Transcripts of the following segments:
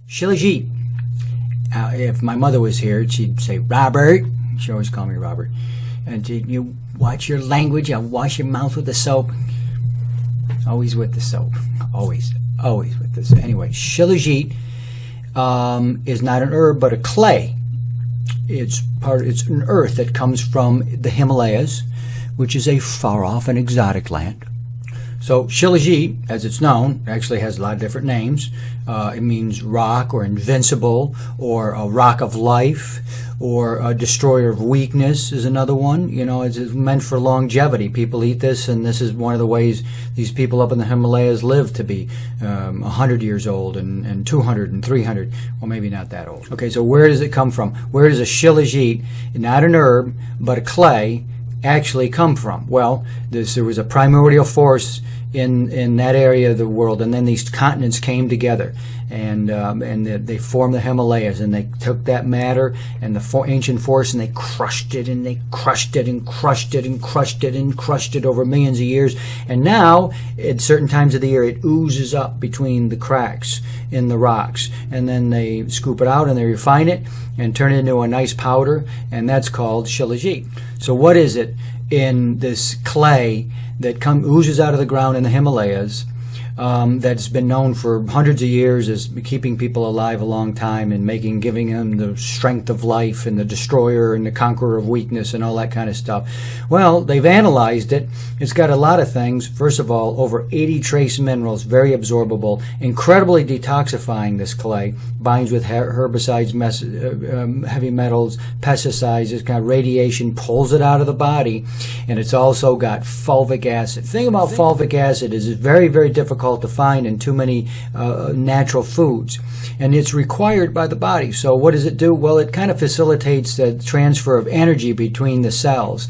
Shilajit. If my mother was here, she'd say, Robert. She always called me Robert. And you watch your language, you wash your mouth with the soap. Always with the soap. Always with this. Anyway, Shilajit is not an herb, but a clay. It's an earth that comes from the Himalayas, which is a far-off and exotic land. So Shilajit, as it's known, actually has a lot of different names. It means rock or invincible or a rock of life or a destroyer of weakness is another one. You know, it's meant for longevity. People eat this, and this is one of the ways these people up in the Himalayas live to be 100 years old and 200 and 300. Well, maybe not that old. Okay, so where does it come from? Where does a Shilajit, not an herb, but a clay, actually come from? Well, there was a primordial force in that area of the world, and then these continents came together, and they formed the Himalayas, and they took that matter and the ancient force, and they crushed it, and they crushed it, and crushed it, and crushed it, and crushed it over millions of years, and now at certain times of the year it oozes up between the cracks in the rocks, and then they scoop it out and they refine it and turn it into a nice powder, and that's called Shilajit. So what is it in this clay that oozes out of the ground in the Himalayas, that's been known for hundreds of years as keeping people alive a long time and giving them the strength of life and the destroyer and the conqueror of weakness and all that kind of stuff? Well, they've analyzed it. It's got a lot of things. First of all, over 80 trace minerals, very absorbable, incredibly detoxifying, this clay. Binds with herbicides, heavy metals, pesticides. It's got radiation, pulls it out of the body, and it's also got fulvic acid. The thing about fulvic acid is it's very, very difficult to find in too many natural foods, and it's required by the body. So what does it do? Well, it kind of facilitates the transfer of energy between the cells.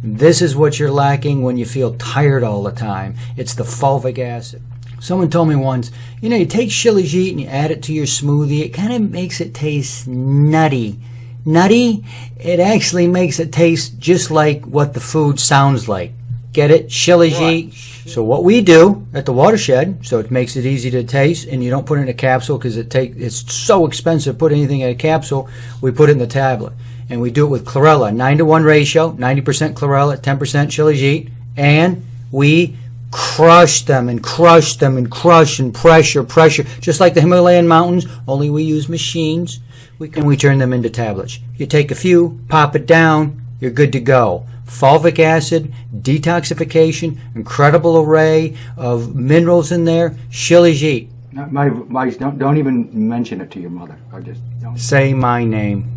This is what you're lacking when you feel tired all the time. It's the fulvic acid. Someone told me once, you know, you take Shilajit and you add it to your smoothie, it kind of makes it taste nutty. Nutty? It actually makes it taste just like what the food sounds like. Get it? Shilajit. So what we do at the watershed, so it makes it easy to taste, and you don't put it in a capsule because it's so expensive to put anything in a capsule, we put it in the tablet. And we do it with Chlorella, 9-to-1 ratio, 90% Chlorella, 10% Shilajit, and we crush them and crush them and crush and pressure, just like the Himalayan mountains, only we use machines, and we turn them into tablets. You take a few, pop it down, you're good to go. Fulvic acid, detoxification, incredible array of minerals in there. Shilajit. My advice, don't even mention it to your mother. Or just don't. Say my name.